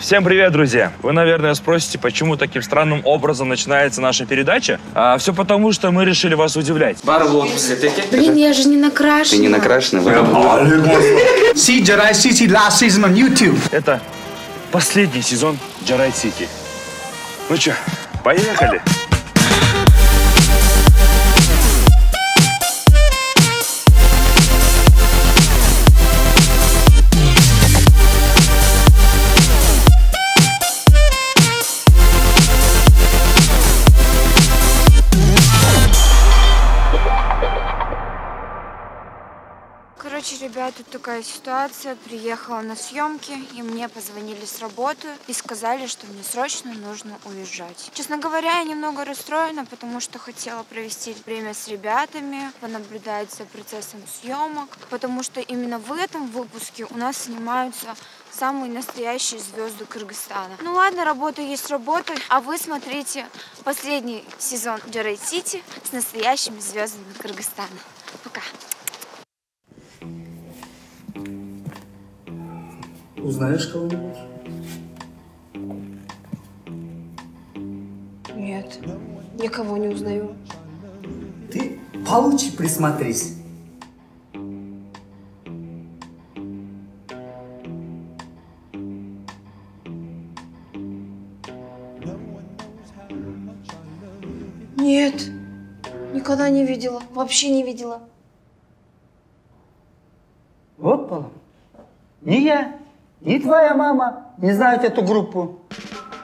Всем привет, друзья! Вы, наверное, спросите, почему таким странным образом начинается наша передача? А все потому, что мы решили вас удивлять. Блин, я же не накрашена. Ты не накрашена? See Jarai City last season on YouTube. Это последний сезон Jarai City. Ну что, поехали? Короче, ребят, тут такая ситуация. Приехала на съемки, и мне позвонили с работы и сказали, что мне срочно нужно уезжать. Честно говоря, я немного расстроена, потому что хотела провести время с ребятами, понаблюдать за процессом съемок, потому что именно в этом выпуске у нас снимаются самые настоящие звезды Кыргызстана. Ну ладно, работа есть работа, а вы смотрите последний сезон Jarai City с настоящими звездами Кыргызстана. Пока. Узнаешь кого-нибудь? Нет, никого не узнаю. Ты получше присмотрись. Нет, никогда не видела, вообще не видела. Вот, Павел. Ни я, ни твоя мама не знают эту группу.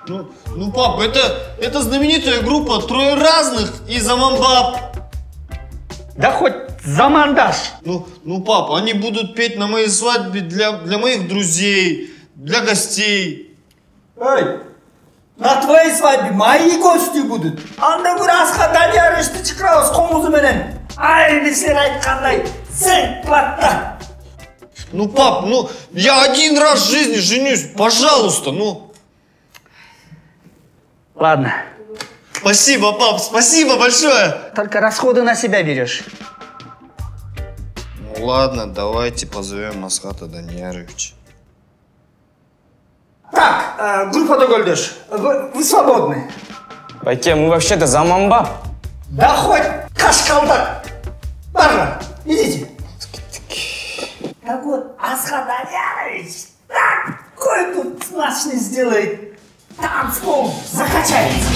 Ну, пап, это знаменитая группа «Трое разных» и «Заманбаб». Да хоть замандаш. Ну, пап, они будут петь на моей свадьбе для моих друзей, для гостей. Эй, на твоей свадьбе мои гости будут. Анда bir асхадан ярышты чықырауыз қоңызы менен. Ай, сен айтқандай, сен платта. Ну, пап, я один раз в жизни женюсь, пожалуйста, Ладно. Спасибо, пап, спасибо большое. Только расходы на себя берешь. Ну, ладно, давайте позовем Асхата Данияровича. Так, группа Догольдыш, вы свободны. Байке, мы вообще-то Заманбаб. Да хоть Кашкалдак. Барна, идите. Так вот, Асхат Даниярович такой тут смачный сделает. Танцпол закачается.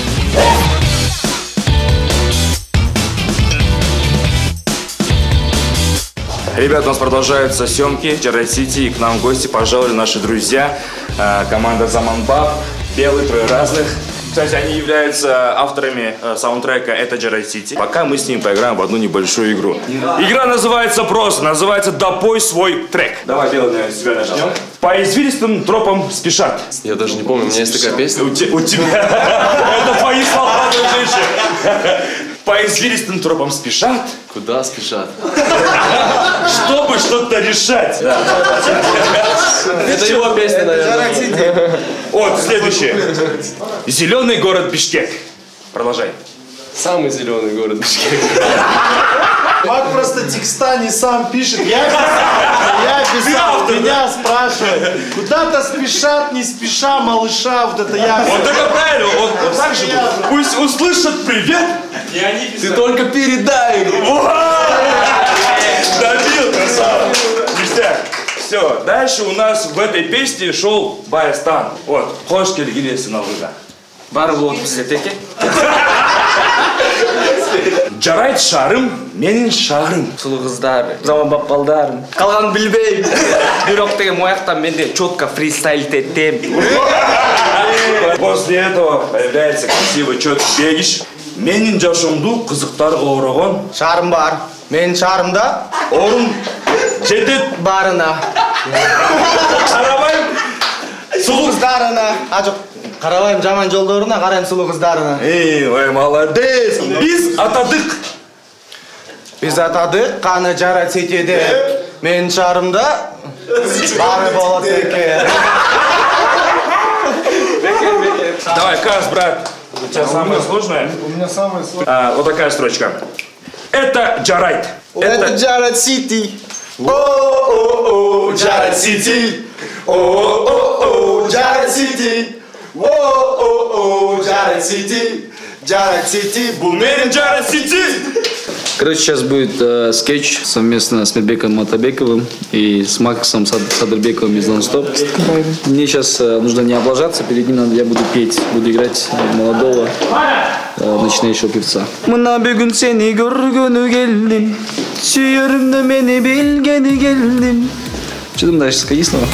Ребята, у нас продолжаются съемки Jarai City, и к нам в гости пожаловали наши друзья, команда Заманбаб, Белый, Трое разных. Кстати, они являются авторами саундтрека «Это Jarai City». Пока мы с ними поиграем в одну небольшую игру. Игра называется просто, называется «Допой свой трек». Давай, Белый, с тебя начнем. По извилистым тропам спешат. Я даже не помню, у меня есть такая песня. У тебя. Это твои слова, дружище. По извилистым тропам спешат. Куда спешат? Чтобы что-то решать. Это его песня, наверное. Вот, следующее. Зеленый город Бишкек. Продолжай. Самый зеленый город Бишкек. Мак просто текста не сам пишет. Я писал, меня спрашивают. Куда-то спешат, не спеша, малыша, вот это я. Вот только правильно, вот так же. Пусть услышат привет. И они писали. Ты только передай. Добил, красава. Ништяк. Все, дальше у нас в этой песне шел Баястан. Вот, хош келгилесин алыга. Бар болот бизлетеке. Жарайт шарым, менин шагырым. Сулуу кыздар, Заманбаб балдарым. Калганын билбейм. Бирок деген мояктан менде четко фристайлтеттем. После этого появляется красивый четкий бегиш. Менин жашымду кызыктар оорогон. Шарым бар. Менин шарымда Орун жетет барына. карабайм. Сулуу кыздарына. Карабайм жаман жолдоруна, карайм сулуу кыздарына. Ой, молодец. Биз атадык. Биз атадык, каны Jarai City'de. Менин шарымда бары болот экен. Давай, Кас, брат. У тебя самое сложное? У меня самое сложное. Вот такая строчка. Это Jarai. Это Jarai City. О-о-о, Jarai City. О-о-о, О-о-о, Джаред Сити. О-о-о, Джаред Сити. Джаред Сити. Булмерин Джаред Сити. Короче, сейчас будет скетч совместно с Мирбеком Матабековым и с Максом Садырбековым из «Нон-стоп». Мне сейчас нужно не облажаться, перед ним я буду петь, буду играть молодого начинающего певца. Мына бүгін сені көргені келдім, сүйерімді мені білгені келдім. Что там дальше, скажи снова.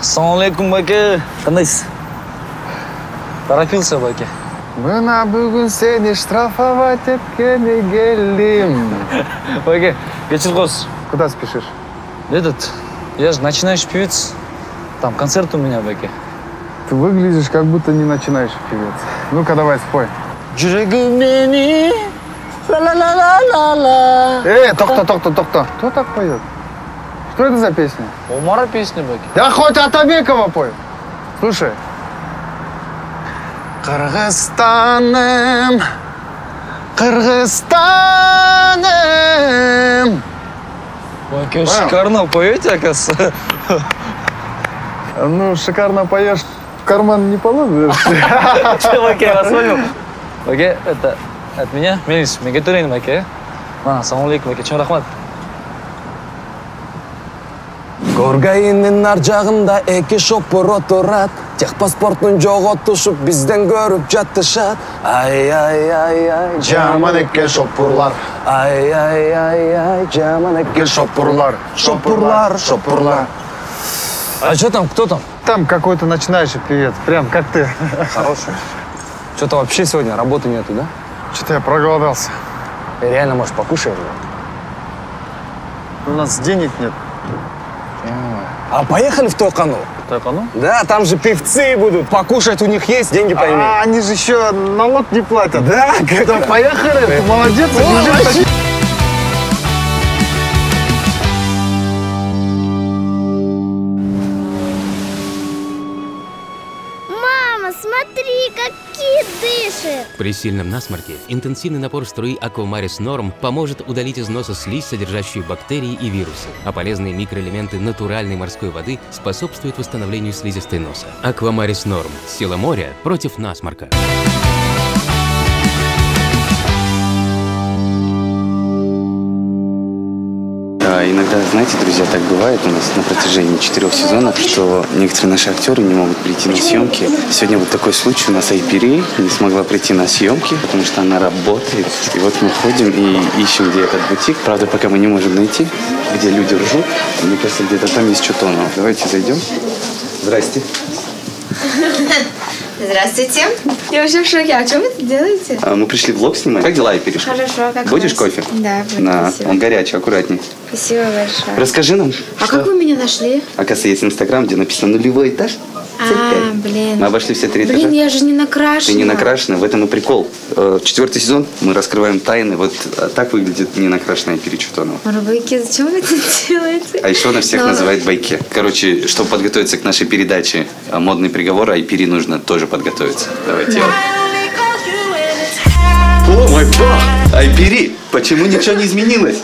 Ассалаумалейкум, баке. Қандайсыз? Торопился, баке. Мына бүгін сені штрафовать еткені келдім. Баке, Петергоф. Куда спешишь? Я же начинающий певец. Там концерт у меня, баке. Ты выглядишь, как будто не начинающий певец. Ну-ка, давай, спой. Жүрегімнені ла-ла-ла-ла-ла. Тохта. Кто так поет? Что это за песня? Омара песня, баке. Да хоть Атабекова пой. Слушай. Кыргызстаным, Кыргызстаным. Баке, шикарно поете, оказывается. Ну, шикарно поешь, в карман не положишь. Баке, я вас понял. Баке, это от меня. Мелис, мегатурин, баке. Ассалаумалейкум, баке, чым рахмат. Горгайынын ар жагында эки шопур отурат. Техпаспортун жоготушуп бизден көрүп жатышат. Ай-ай-ай-ай, Жаман экен шопурлар. Ай-ай-ай-ай, жаман экен Шопурлар. шопурлар. А что там, кто там? Там какой-то начинающий певец, прям как ты. Хороший. Что-то вообще сегодня работы нету, да? Что-то я проголодался. Реально, может, покушаем? У нас денег нет. А поехали в Тойкану? Тойкану? Да, там же певцы будут. Покушать у них есть, деньги пойми. А они же еще налог не платят. Да, Поехали, ты молодец. Мама, смотри, как кит дышит. При сильном насморке интенсивный напор струи Aquamaris Norm поможет удалить из носа слизь, содержащую бактерии и вирусы, а полезные микроэлементы натуральной морской воды способствуют восстановлению слизистой носа. Aquamaris Norm. Сила моря против насморка. Иногда, знаете, друзья, так бывает у нас на протяжении 4 сезонов, что некоторые наши актеры не могут прийти на съемки. Сегодня вот такой случай. У нас Айпири не смогла прийти на съемки, потому что она работает. И вот мы ходим и ищем, где этот бутик. Правда, пока мы не можем найти, где люди ржут. Мне кажется, где-то там есть Чутонова. Давайте зайдем. Здрасте. Здравствуйте. Я вообще в шоке. А что вы тут делаете? Мы пришли влог снимать. Как дела, Айпири? Хорошо. Как Будешь у вас? кофе? Да, буду. На, Спасибо. он горячий, аккуратней. Спасибо большое. Расскажи нам, А как вы меня нашли? оказывается, есть Инстаграм, где написано нулевой этаж. А, блин. Мы обошли все 3 этажа. Блин, я же не накрашена. Ты не накрашена, в этом и прикол. 4-й сезон, мы раскрываем тайны. Вот так выглядит не накрашенная Айпири Чутонова. Байке, зачем вы это делаете? А еще она всех называет Байке. Короче, чтобы подготовиться к нашей передаче «Модный приговор», Айпири нужно тоже подготовиться. Давайте. О, мой бог! Айпири, почему ничего не изменилось?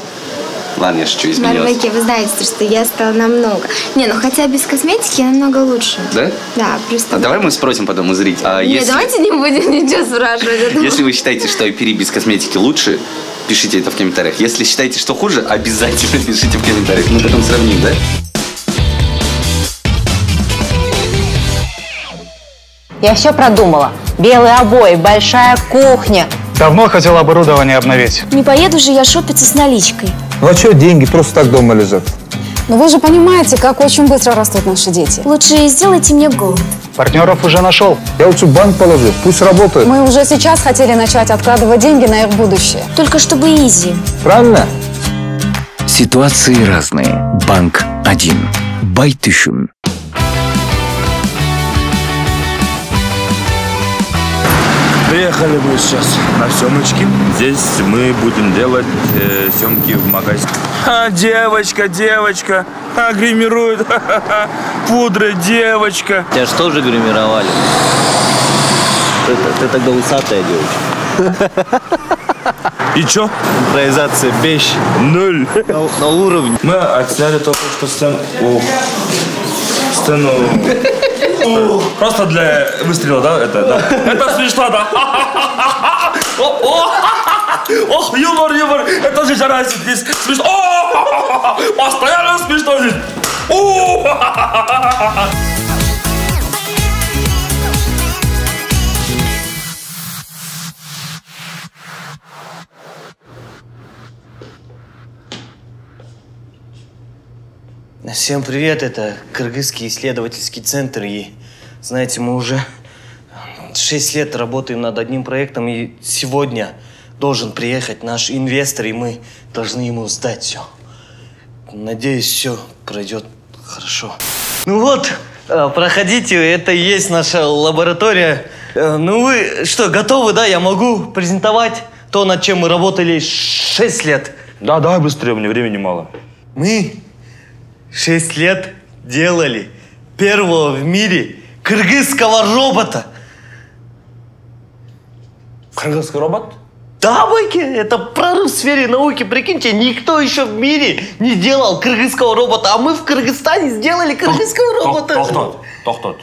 Ладно, я шучу, изменилось. Байке, вы знаете, что я стала намного. Не, ну хотя без косметики я намного лучше. Да? Да, просто... А давай мы спросим потом у зрителей. Нет, давайте не будем ничего спрашивать. Если вы считаете, что Айпири без косметики лучше, пишите это в комментариях. Если считаете, что хуже, обязательно пишите в комментариях. Мы потом сравним, да? Я все продумала. Белые обои, большая кухня. Давно хотел оборудование обновить. Не поеду же я шопиться с наличкой. Ну а что, деньги просто так дома лежат? Но вы же понимаете, как очень быстро растут наши дети. Лучше сделайте мне голд. Партнеров уже нашел. Я лучше в банк положу, пусть работает. Мы уже сейчас хотели начать откладывать деньги на их будущее. Только чтобы изи. Правильно? Ситуации разные. Банк 1. Приехали мы сейчас на съемочки. Здесь мы будем делать съемки в магазине. Девочка, гримирует. Пудра, девочка. Тебя же тоже гримировали. Ты тогда усатая девочка. И чё? Импровизация бещ. 0. На уровне. Мы отсняли только что сцену. Просто для выстрела, да? Это смешно, да? Ох, юмор. Это же жарасит здесь. Смешно. Постоянно смешно здесь. Всем привет, это Кыргызский исследовательский центр. И, знаете, мы уже 6 лет работаем над одним проектом, и сегодня должен приехать наш инвестор, и мы должны ему сдать все. Надеюсь, все пройдет хорошо. Ну вот, проходите, это и есть наша лаборатория. Ну вы что, готовы, да? Я могу презентовать то, над чем мы работали 6 лет. Да, давай быстрее, мне времени мало. Мы 6 лет делали первого в мире кыргызского робота. Кыргызский робот? Да, байки, это прорыв в сфере науки. Прикиньте, никто еще в мире не делал кыргызского робота, а мы в Кыргызстане сделали кыргызского робота. Тохтот.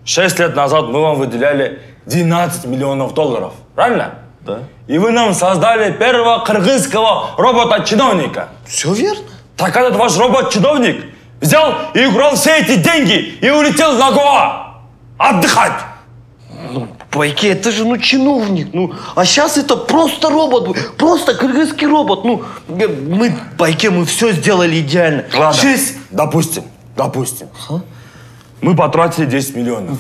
6 лет назад мы вам выделяли 12 миллионов долларов, правильно? Да. И вы нам создали первого кыргызского робота-чиновника. Все верно. Так этот ваш робот-чиновник взял и украл все эти деньги и улетел на Гоа отдыхать. Ну, байки, это же, чиновник. А сейчас это просто робот, просто кыргызский робот. Мы все сделали идеально. Ладно, допустим. Мы потратили 10 миллионов.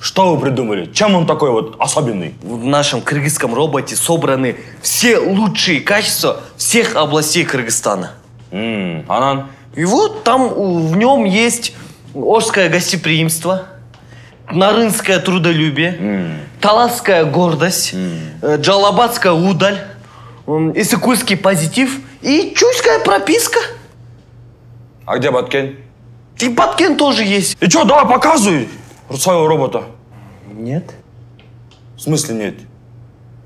Что вы придумали? Чем он такой вот особенный? В нашем кыргызском роботе собраны все лучшие качества всех областей Кыргызстана. Анан? И вот там в нем есть ошское гостеприимство, нарынское трудолюбие, таласская гордость, джалабадская удаль, иссыкульский позитив и чуйская прописка. А где Баткен? И Баткен тоже есть. И что, давай показывай своего робота. Нет. В смысле нет?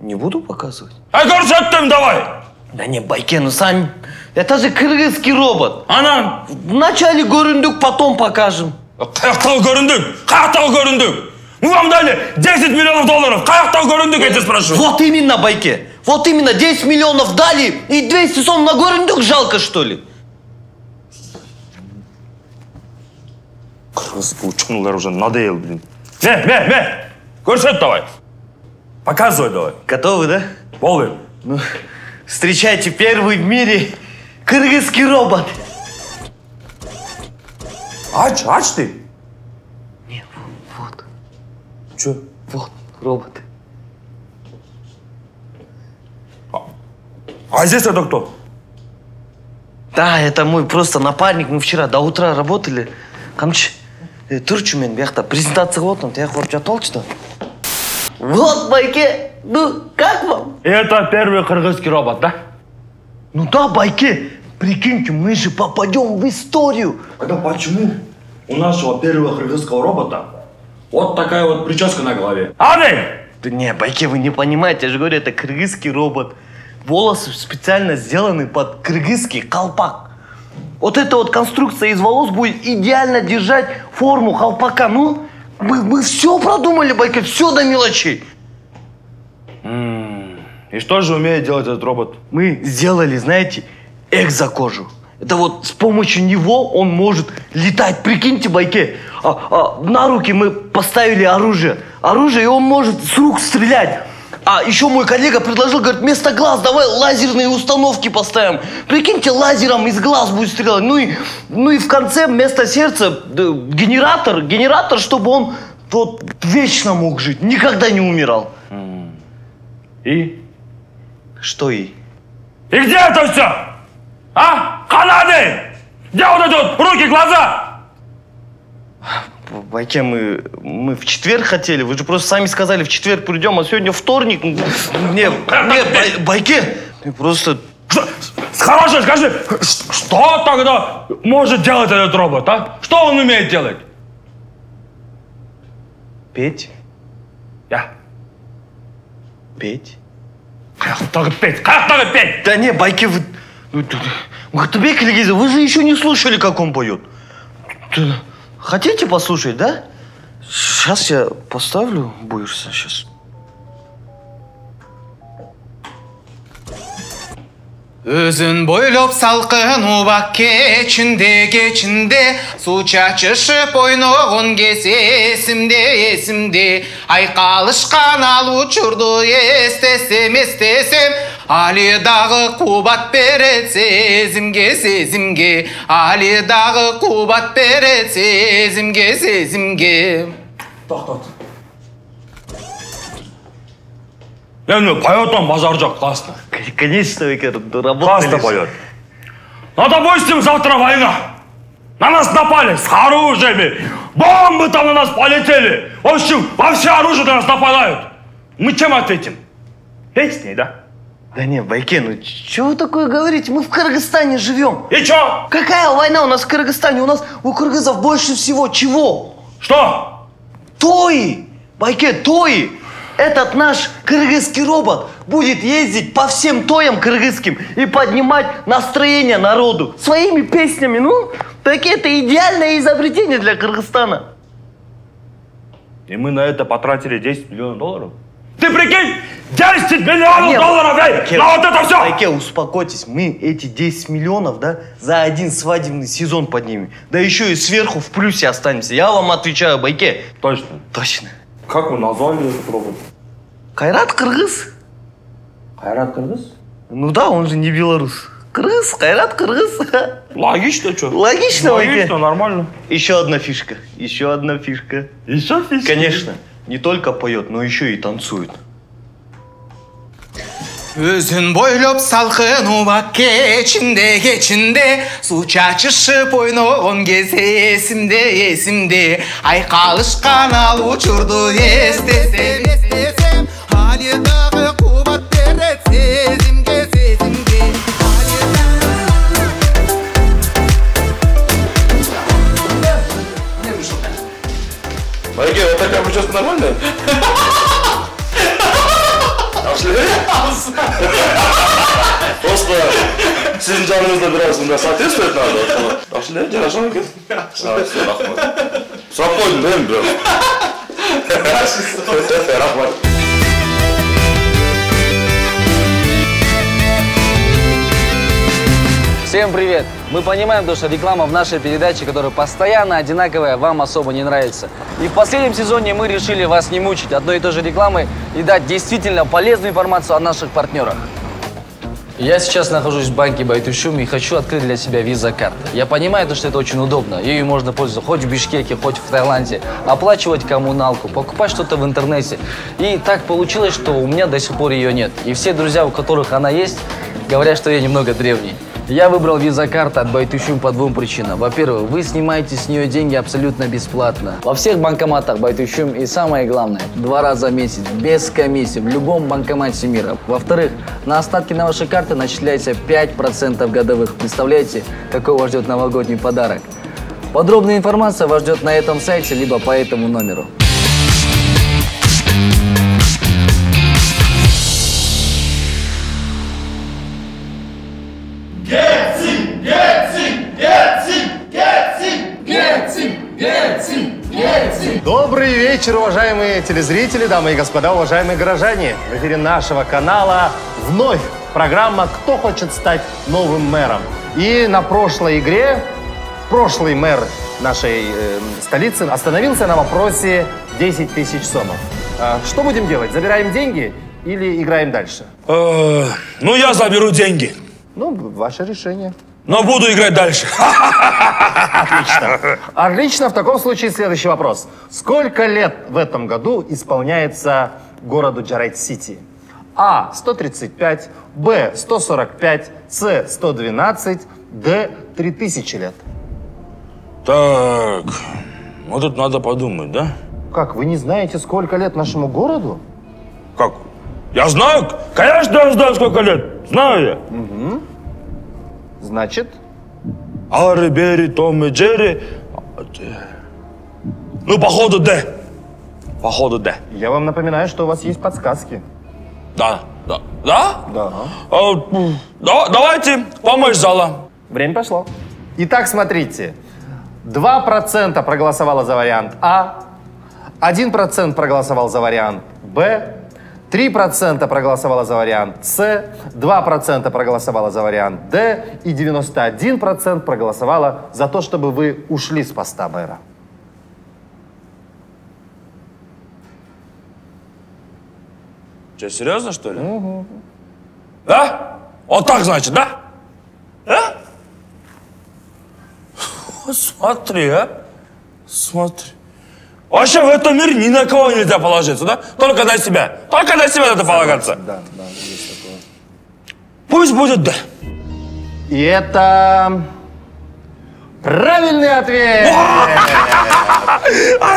Не буду показывать. Горшеттем давай! Да не, Байкен, сами. Это же кыргызский робот. Анан? Вначале göründük, потом покажем. Каяктағы göründük? Мы вам дали 10 миллионов долларов. Каяктағы göründük, я тебя спрашиваю. Вот именно, Байке. Вот именно, 10 миллионов дали и 200 сом на göründük жалко, что ли? Кыргызский ученые уже надоел, блин. Көрсет давай. Показывай давай. Готовы, да? Полный. Встречайте первый в мире кыргызский робот. Ач ты? Нет, вот. Че? Вот, робот. А здесь это кто? Да, это мой просто напарник. Мы вчера до утра работали. Камчи, турчу мен бияқта презентация қылып отырмын. Таяқ қойып жатып алшы. Вот, Байке, как вам? Это первый кыргызский робот, да? Ну да, Байке, прикиньте, мы же попадем в историю. Это почему у нашего первого кыргызского робота вот такая вот прическа на голове? Да не, Байке, вы не понимаете, я же говорю, это кыргызский робот. Волосы специально сделаны под кыргызский колпак. Вот эта вот конструкция из волос будет идеально держать форму колпака. Мы все продумали, Байке, все до мелочей. И что же умеет делать этот робот? Мы сделали, знаете, экзокожу. Это вот с помощью него он может летать. Прикиньте, Байке, на руки мы поставили оружие, и он может с рук стрелять. А еще мой коллега предложил, говорит, вместо глаз давай лазерные установки поставим. Прикиньте, лазером из глаз будет стрелять. Ну и в конце вместо сердца генератор, чтобы он вот вечно мог жить, никогда не умирал. И? Что и? И где это все? А? Канады! Где вот эти вот руки, глаза? Байке, мы в четверг хотели. Вы же просто сами сказали, в четверг придем, а сегодня вторник. Байке, просто... Хорошо, скажи, что тогда может делать этот робот, а? Что он умеет делать? Петь. Я. Петь. Как только петь? Как только петь? Да не, Байке, вы... Мухтабек Ильгизов, вы же еще не слушали, как он поет. Хотите послушать, да? Сейчас я поставлю, боишься, сейчас. Өзін бойлап салқын убак кечінде су чачышып ойногон кез есімде айқалышқан ал учурду естесем али дағы қубат берет сезімге али дағы қубат берет сезімге Тоқтат. Енді поет он базар жоқ, классно. Конечно, вы работали. Классно поет. Но допустим, завтра война. На нас напали с оружиями. Бомбы там на нас полетели. В общем, во все оружие на нас нападают. Мы чем ответим? Песней, да? Да не, Байке, ну что вы такое говорите? Мы в Кыргызстане живем. И чё? Какая война у нас в Кыргызстане? У кыргызов больше всего чего? Что? Тои! Байке, тои! Этот наш кыргызский робот будет ездить по всем тоям кыргызским и поднимать настроение народу своими песнями. Ну, так это идеальное изобретение для Кыргызстана. И мы на это потратили 10 миллионов долларов? Ты прикинь, 10 миллионов долларов, эй, на вот это все! Байке, успокойтесь, мы эти 10 миллионов, да, за один свадебный сезон поднимем. Да еще и сверху в плюсе останемся. Я вам отвечаю, Байке. Точно? Точно. Как вы назвали этот робот? Кайрат Кыргыз. Кайрат Кыргыз? Ну да, он же не белорус. Кыргыз, Кайрат Кыргыз. Логично, что? Логично, Логично, нормально. Еще одна фишка. Еще фишка? Конечно. Не только поет, но еще и танцует. Өзін бойлап салқын убак кечінде су чачышып ойногон кез есімде айқалышқан ал учурду естесем али дағы қубат берет сезімге Байке, вот такая прическа нормальная? Просто sizin canınızda biraz bunda соответствует надо. Ашли, жарашан екен. Все, рахмат. Сұрап қойдым, değil mi biraz? Рахмат. Всем привет! Мы понимаем, что реклама в нашей передаче, которая постоянно одинаковая, вам особо не нравится. И в последнем сезоне мы решили вас не мучить одной и той же рекламой и дать действительно полезную информацию о наших партнерах. Я сейчас нахожусь в банке Байтушум и хочу открыть для себя виза-карту. Я понимаю, что это очень удобно. Ею можно пользоваться хоть в Бишкеке, хоть в Таиланде, оплачивать коммуналку, покупать что-то в интернете. И так получилось, что у меня до сих пор ее нет. И все друзья, у которых она есть, говорят, что я немного древний. Я выбрал виза-карту от Байтушум по двум причинам. Во-первых, вы снимаете с нее деньги абсолютно бесплатно. Во всех банкоматах Байтушум и самое главное, 2 раза в месяц, без комиссии, в любом банкомате мира. Во-вторых, на остатки на вашей карте начисляется 5% годовых. Представляете, какой вас ждет новогодний подарок? Подробная информация вас ждет на этом сайте, либо по этому номеру. Добрый вечер, уважаемые телезрители, дамы и господа, уважаемые горожане. В эфире нашего канала вновь программа «Кто хочет стать новым мэром?». И на прошлой игре прошлый мэр нашей столицы остановился на вопросе 10 тысяч сомов. Что будем делать? Забираем деньги или играем дальше? Ну, я заберу деньги. Ну, ваше решение. Но буду играть дальше. Отлично. Отлично. В таком случае следующий вопрос. Сколько лет в этом году исполняется городу Джарайт-Сити? А. 135, Б. 145, С. 112, Д. 3000 лет. Так, Ну тут надо подумать, да? Как, вы не знаете, сколько лет нашему городу? Как? Я знаю, конечно, я знаю, сколько лет. Знаю я. Угу. Значит? Арри, Берри, Том и Джерри. Ну, походу, Д. Походу, Д. Я вам напоминаю, что у вас есть подсказки. Да, да. Да? Да. Давайте помощь зала. Время пошло. Итак, смотрите. 2% проголосовало за вариант А, 1% проголосовал за вариант Б, 3% проголосовало за вариант С, 2% проголосовало за вариант Д и 91% проголосовало за то, чтобы вы ушли с поста мэра. Че, серьезно, что ли? Угу. Да? Вот так, значит, да? А? Смотри, а? Смотри. Вообще в этом мире ни на кого нельзя положиться, да? Только на себя. Только на себя надо полагаться. Да, есть такое. Пусть будет да. И это... правильный ответ!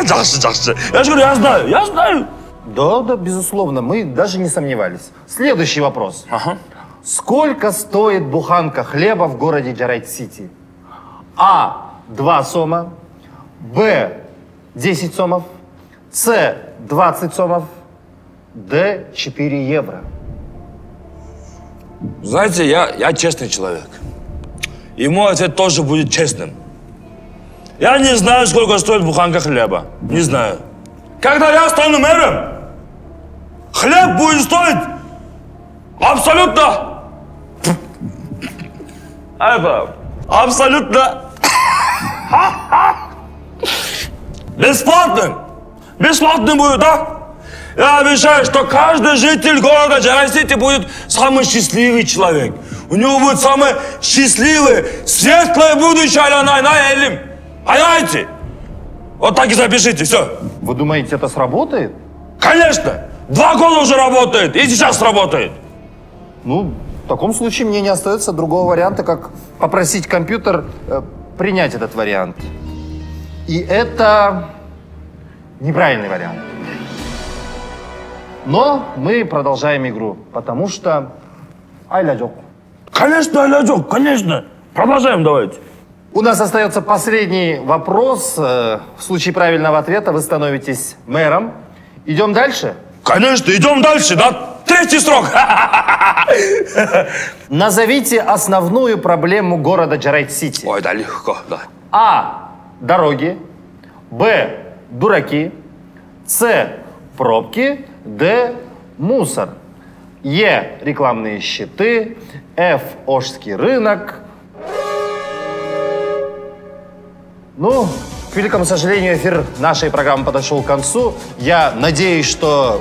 Жақсы. Я же говорю, я знаю. Да, безусловно, мы даже не сомневались. Следующий вопрос. Ага. Сколько стоит буханка хлеба в городе Джарайт-Сити? А. 2 сома. Б. 10 сомов. С. 20 сомов. Д. 4 евро. Знаете, я честный человек. И мой ответ тоже будет честным. Я не знаю, сколько стоит буханка хлеба. Не знаю. Когда я стану мэром, хлеб будет стоить абсолютно... абсолютно... бесплатным. Бесплатным будет, да? Я обещаю, что каждый житель города Джарайт-Сити будет самый счастливый человек. У него будет самое счастливое, светлое будущее, понимаете? Вот так и запишите, все. Вы думаете, это сработает? Конечно! 2 года уже работает, и сейчас работает. Ну, в таком случае мне не остается другого варианта, как попросить компьютер принять этот вариант. И это неправильный вариант. Но мы продолжаем игру, потому что айляджок. Конечно, айляджок, конечно. Продолжаем, давайте. У нас остается последний вопрос. В случае правильного ответа вы становитесь мэром. Идем дальше? Конечно, идем дальше, да? 3-й срок. Назовите основную проблему города Джарайт-Сити. Ой, да, легко, да. А. Дороги. Б. Дураки. С. Пробки. Д. Мусор. Е. Рекламные щиты. Ф. Ожский рынок. Ну, к великому сожалению, эфир нашей программы подошел к концу. Я надеюсь, что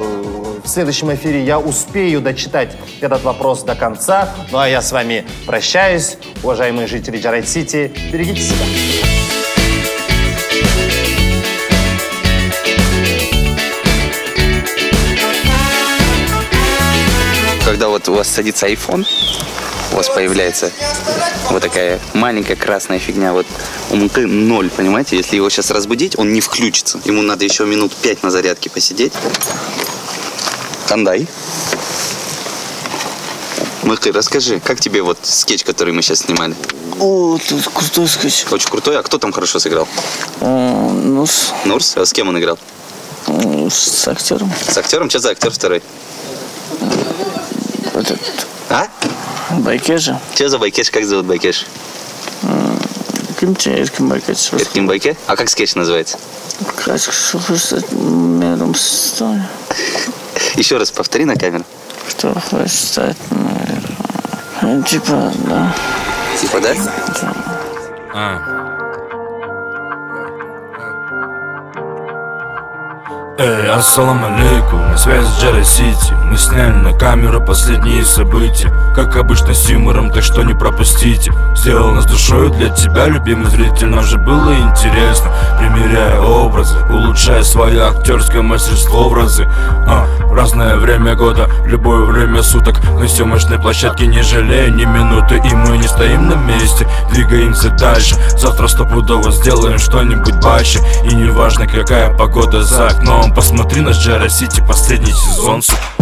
в следующем эфире я успею дочитать этот вопрос до конца. Ну а я с вами прощаюсь. Уважаемые жители Джарайт-Сити, берегите себя. Когда вот у вас садится iPhone, у вас появляется вот такая маленькая красная фигня. Вот у Муты 0, понимаете? Если его сейчас разбудить, он не включится. Ему надо еще минут 5 на зарядке посидеть. Кандай. Мухты, расскажи, как тебе вот скетч, который мы сейчас снимали? О, это крутой скетч. Очень крутой. А кто там хорошо сыграл? Нурс. Нурс? А с кем он играл? С актером. С актером? Что за актер второй? Этот. А? Байкежа. Что за Байкеш? Как зовут Байкеш? Эркин Байкеш. Эркин Байке? А как скетч называется? Как хочешь стать мэром страны. Еще раз повтори на камеру. Кто хочет стать мэром? Типа, да. Типа, да? Эй, ассаламу алейкум, на связи Джарайт-Сити. Мы сняли на камеру последние события. Как обычно с юмором, так что не пропустите. Сделано с душой для тебя, любимый зритель. Нам же было интересно, примеряя образы, улучшая свое актерское мастерство в разы. В разное время года, в любое время суток на съемочной площадке не жалея ни минуты. И мы не стоим на месте, двигаемся дальше. Завтра стопудово сделаем что-нибудь баще. И неважно какая погода за окном, посмотри на Джара Сити последний сезон, сука.